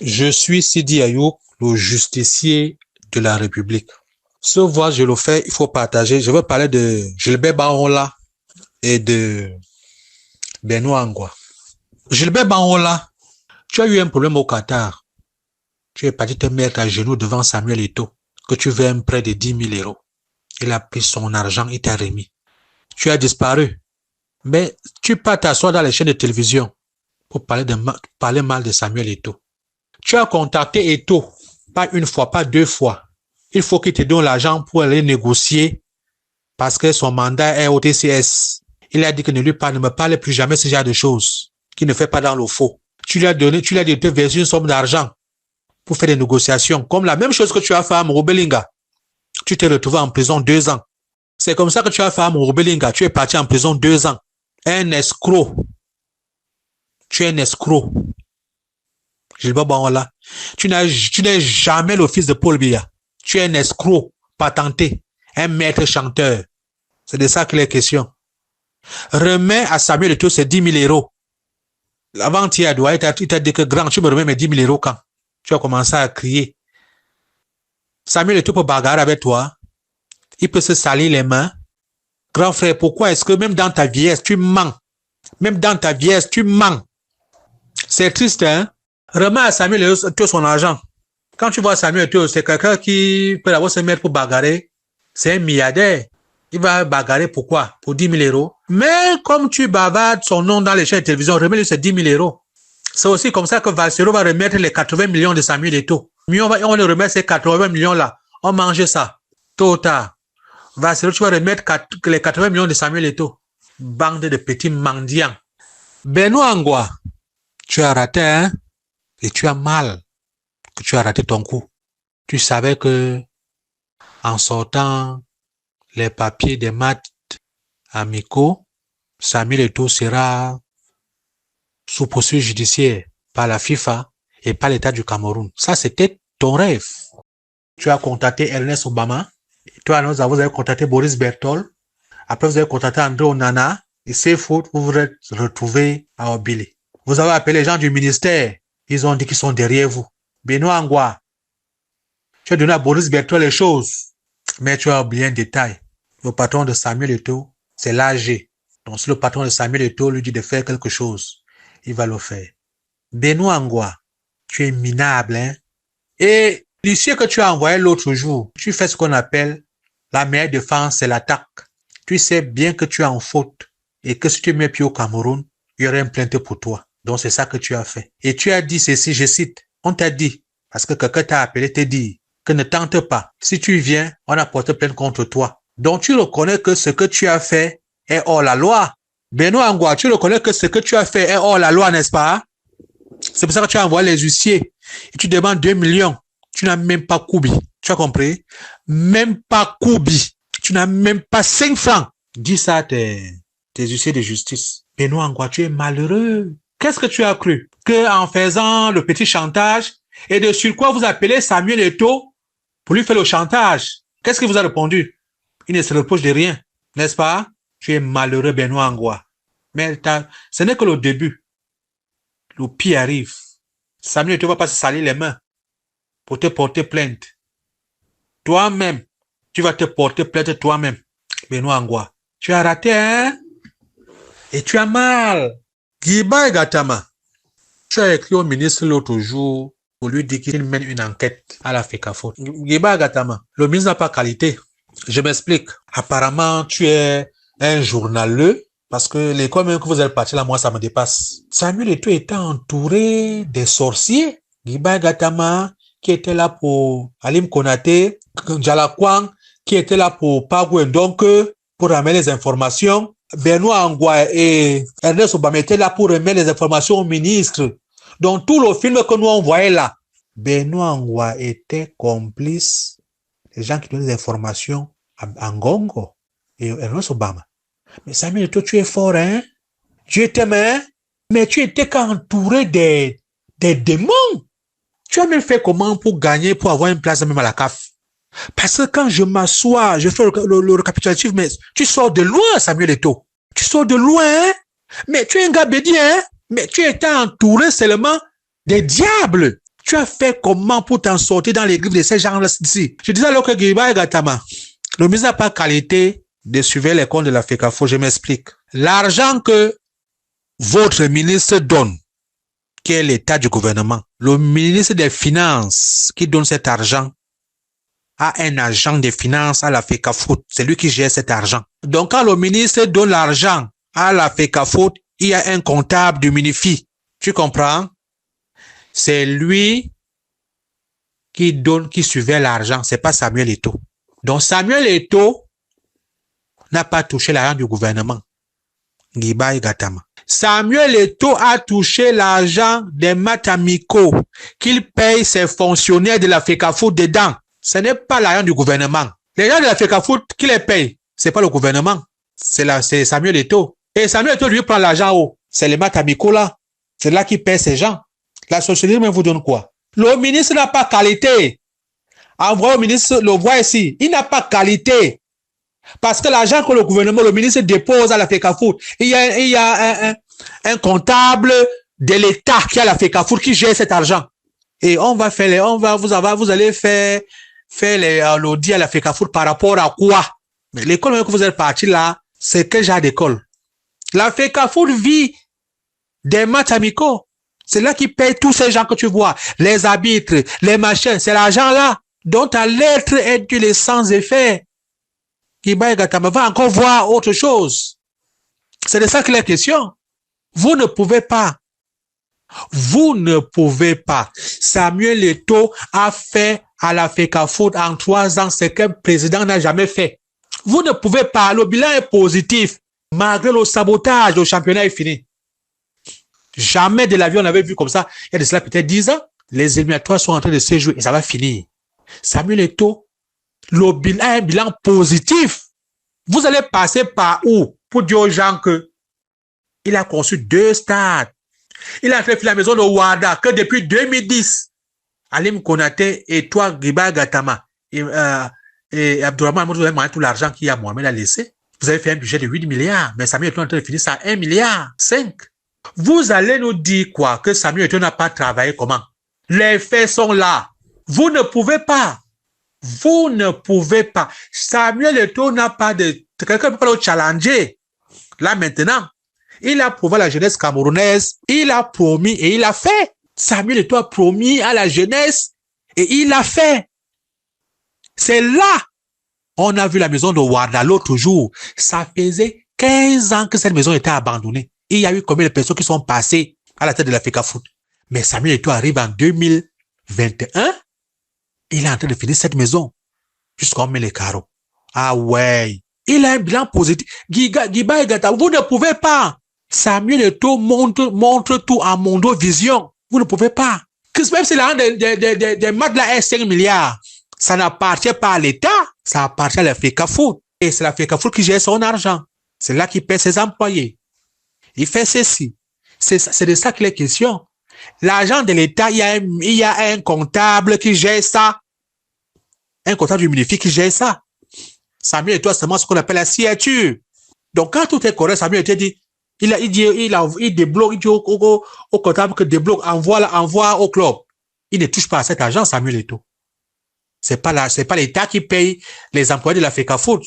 Je suis Sidi Ayoub, le justicier de la République. Ce voix, je le fais, il faut partager. Je veux parler de Gilbert Barola et de Benoît Angwa. Gilbert Barola, tu as eu un problème au Qatar. Tu es parti te mettre à genoux devant Samuel Eto'o, que tu veux un prêt de 10 000 euros. Il a pris son argent, il t'a remis. Tu as disparu. Mais tu pars t'asseoir dans les chaînes de télévision pour parler mal de Samuel Eto'o. Tu as contacté Eto'o, pas une fois, pas deux fois. Il faut qu'il te donne l'argent pour aller négocier parce que son mandat est au TCS. Il a dit que ne me parle plus jamais ce genre de choses, qu'il ne fait pas dans le faux. Tu lui as dit de te verser une somme d'argent pour faire des négociations, comme la même chose que tu as fait à Mouroubelinga. Tu t'es retrouvé en prison 2 ans. C'est comme ça que tu as fait à Mouroubelinga. Tu es parti en prison 2 ans. Un escroc. Tu es un escroc. Gilbert Barola. Tu n'es jamais le fils de Paul Biya. Tu es un escroc patenté, un maître chanteur. C'est de ça qu'il est question. Remets à Samuel Eto'o ses 10 000 euros. Avant-hier, il t'a dit que grand, tu me remets mes 10 000 euros quand? Tu as commencé à crier. Samuel Eto'o peut bagarrer avec toi. Il peut se salir les mains. Grand frère, pourquoi est-ce que même dans ta vieillesse, tu mens? Même dans ta vieillesse, tu mens. C'est triste, hein? Remets à Samuel Eto'o son argent. Quand tu vois Samuel Eto'o, c'est quelqu'un qui peut d'abord se mettre pour bagarrer. C'est un milliardaire. Il va bagarrer pourquoi? Pour 10 000 euros. Mais comme tu bavardes son nom dans les chaînes de télévision, remets-lui ces 10 000 euros. C'est aussi comme ça que Valsero va remettre les 80 millions de Samuel Eto'o. On le remet ces 80 millions-là. On mange ça. Tôt ou tard. Valsero, tu vas remettre les 80 millions de Samuel Eto'o. Bande de petits mendiants. Benoît Angwa, tu as raté, hein? Et tu as mal que tu as raté ton coup. Tu savais que en sortant les papiers des matchs amicaux, Samuel Eto'o sera sous poursuite judiciaire par la FIFA et par l'État du Cameroun. Ça, c'était ton rêve. Tu as contacté Ernest Obama. Toi, vous avez contacté Boris Berthold. Après, vous avez contacté André Onana. Et c'est faux, vous vous êtes retrouvés à Obili. Vous avez appelé les gens du ministère. Ils ont dit qu'ils sont derrière vous. Benoît Angwa, tu as donné à Boris Berthold les choses. Mais tu as oublié un détail. Le patron de Samuel Eto'o, c'est l'AG. Donc, si le patron de Samuel Eto'o lui dit de faire quelque chose, il va le faire. Benoît Angwa, tu es minable, hein? Et l'huissier que tu as envoyé l'autre jour, tu fais ce qu'on appelle la meilleure défense, c'est l'attaque. Tu sais bien que tu es en faute et que si tu mets pied au Cameroun, il y aurait une plainte pour toi. Donc, c'est ça que tu as fait. Et tu as dit ceci, je cite, on t'a dit, parce que quelqu'un t'a appelé, t'a dit que ne tente pas. Si tu viens, on a porté plainte contre toi. Donc, tu reconnais que ce que tu as fait est hors la loi. Benoît Angwa, tu reconnais que ce que tu as fait est hors la loi, n'est-ce pas? C'est pour ça que tu as envoyé les huissiers. Et tu demandes 2 millions. Tu n'as même pas Koubi. Tu as compris? Même pas Koubi. Tu n'as même pas 5 francs. Dis ça à tes huissiers de justice. Benoît Angwa, tu es malheureux. Qu'est-ce que tu as cru? Que en faisant le petit chantage et de sur quoi vous appelez Samuel Eto'o pour lui faire le chantage? Qu'est-ce qu'il vous a répondu? Il ne se reproche de rien, n'est-ce pas? Tu es malheureux, Benoît Angwa. Mais ce n'est que le début. Le pire arrive. Samuel Eto'o ne va pas se salir les mains pour te porter plainte. Toi-même, tu vas te porter plainte toi-même, Benoît Angwa. Tu as raté, hein? Et tu as mal. Guiba Gatama, tu as écrit au ministre l'autre jour pour lui dire qu'il mène une enquête à la FECAFO. Guiba Gatama, le ministre n'a pas qualité. Je m'explique. Apparemment, tu es un journaleux parce que l'école même que vous êtes parti là, moi, ça me dépasse. Samuel Eto'o était entouré des sorciers. Guiba Gatama, qui était là pour Alim Konaté, Djalakwang, qui était là pour Pagou donc pour ramener les informations. Benoît Angwa et Ernest Obama étaient là pour remettre les informations au ministre. Donc, tout le film que nous on voyait là, Benoît Angwa était complice des gens qui donnent des informations à Ngongo et Ernest Obama. Mais Samuel Eto'o, tu es fort, hein? Dieu t'aime, hein? Mais tu étais qu'entouré des démons. Tu as même fait comment pour gagner, pour avoir une place même à la CAF? Parce que quand je m'assois, je fais le récapitulatif, mais tu sors de loin, Samuel Eto'o. Tu sors de loin, hein? Mais tu es un gars bédi, hein? Mais tu étais entouré seulement des diables. Tu as fait comment pour t'en sortir dans les griffes de ces gens-là ici? Je disais alors que Guiba et Gatama, le ministre n'a pas qualité de suivre les comptes de la FECAFO, je m'explique. L'argent que votre ministre donne, qui est l'état du gouvernement, le ministre des Finances qui donne cet argent a un agent des finances à la FECAFO, c'est lui qui gère cet argent. Donc quand le ministre donne l'argent à la FECAFO, il y a un comptable du MINIFI. Tu comprends? C'est lui qui donne, qui suivait l'argent, c'est pas Samuel Eto'o. Donc Samuel Eto'o n'a pas touché l'argent du gouvernement. Guiba et Gatama. Samuel Eto'o a touché l'argent des Matamiko qu'il paye ses fonctionnaires de la FECAFO dedans. Ce n'est pas l'argent du gouvernement. Les gens de la FECAFO qui les payent, c'est pas le gouvernement. C'est Samuel Eto'o. Et Samuel Eto'o lui prend l'argent où? C'est les Matamiko là. C'est là qui paye ces gens. La société vous donne quoi? Le ministre n'a pas qualité. Envoie au ministre, le voit ici. Il n'a pas qualité. Parce que l'argent que le gouvernement, le ministre dépose à la FECAFO, il y a un comptable de l'État qui a la FECAFO qui gère cet argent. Et on va faire vous allez faire l'audit à la FECAFO par rapport à quoi? Mais l'école que vous êtes parti là, c'est quel genre d'école? La FECAFO vit des matchs amicaux. C'est là qui paye tous ces gens que tu vois. Les arbitres, les machins, c'est l'argent là dont ta lettre est due sans effet. Guiba et Gatama va encore voir autre chose. C'est de ça qu'il est question. Vous ne pouvez pas. Vous ne pouvez pas. Samuel Eto'o a fait à la FECAFO en 3 ans ce qu'un président n'a jamais fait. Vous ne pouvez pas. Le bilan est positif. Malgré le sabotage, le championnat est fini. Jamais de la vie on avait vu comme ça. Il y a de cela peut-être 10 ans. Les éliminatoires sont en train de se jouer et ça va finir. Samuel Eto'o, le bilan a un bilan positif. Vous allez passer par où pour dire aux gens que il a conçu 2 stades. Il a fait la maison de Ouada que depuis 2010. Alim Konaté et toi, Guiba Gatama et Abdourahmane, vous avez mangé tout l'argent qu'il y a Mohamed a laissé. Vous avez fait un budget de 8 milliards, mais Samuel Eto'o est en train de finir ça à 1,5 milliard. Vous allez nous dire quoi? Que Samuel Eto'o n'a pas travaillé comment? Les faits sont là. Vous ne pouvez pas. Vous ne pouvez pas. Samuel Eto'o n'a pas de... Quelqu'un ne peut pas le challenger. Là maintenant, il a prouvé à la jeunesse camerounaise, il a promis et il a fait. Samuel Eto'o a promis à la jeunesse et il a fait. C'est là. On a vu la maison de Ouada l'autre jour. Ça faisait 15 ans que cette maison était abandonnée. Il y a eu combien de personnes qui sont passées à la tête de la FECAFO? Mais Samuel Eto'o arrive en 2021. Il est en train de finir cette maison. Jusqu'à on met les carreaux. Ah ouais. Il a un bilan positif. Guiba et Gata, vous ne pouvez pas. Samuel Eto'o montre tout en Mondovision. Vous ne pouvez pas. Même si l'argent des maths là est 5 milliards, ça n'appartient pas à l'État. Ça appartient à la FECAFO. Et c'est la FECAFO qui gère son argent. C'est là qu'il paie ses employés. Il fait ceci. C'est de ça qu'il est question. L'argent de l'État, il y a un comptable qui gère ça. Un comptable du MINIFI qui gère ça. Samuel Eto'o, c'est seulement ce qu'on appelle la signature. Donc, quand tout est correct, Samuel Eto'o dit, il débloque, il dit au comptable que débloque, envoie au club. Il ne touche pas à cet argent, Samuel Eto'o. C'est pas l'État qui paye les employés de la FECAFO.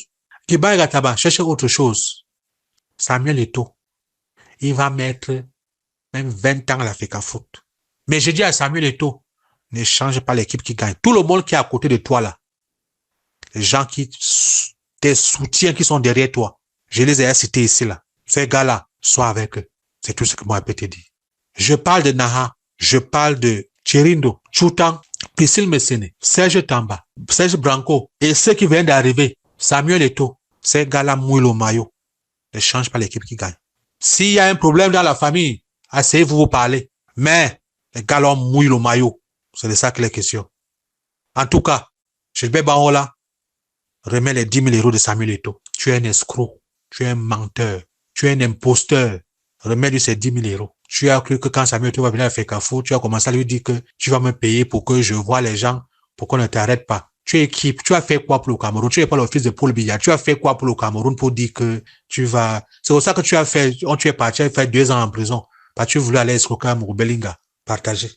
Guiba et Gatama, cherchez autre chose. Samuel Eto'o, il va mettre même 20 ans à la FECAFO. Mais je dis à Samuel Eto'o, ne change pas l'équipe qui gagne. Tout le monde qui est à côté de toi là, les gens tes soutiens qui sont derrière toi, je les ai cités ici là. Ces gars-là, sois avec eux. C'est tout ce que moi je peux te dire. Je parle de Naha, je parle de Chirindo, Choutan, Priscille Messene, Serge Tamba, Serge Branco et ceux qui viennent d'arriver, Samuel Eto'o. Ces gars-là mouillent le maillot. Ne change pas l'équipe qui gagne. S'il y a un problème dans la famille, asseyez-vous vous parler. Mais les gars-là mouillent le maillot. C'est de ça qu'il est question. En tout cas, Gilbert Bahola remet les 10 000 euros de Samuel Eto'o. Tu es un escroc, tu es un menteur, tu es un imposteur. Remets-lui ces 10 000 euros. Tu as cru que quand Samuel Eto'o va venir à FECAFO, tu as commencé à lui dire que tu vas me payer pour que je voie les gens, pour qu'on ne t'arrête pas. Tu es équipe, tu as fait quoi pour le Cameroun? Tu n'es pas l'office de Paul Biya. Tu as fait quoi pour le Cameroun pour dire que tu vas... C'est pour ça que tu as fait, tu es parti, tu as fait 2 ans en prison. Parce que tu voulais aller escroquer à Mourbelinga. Partagez.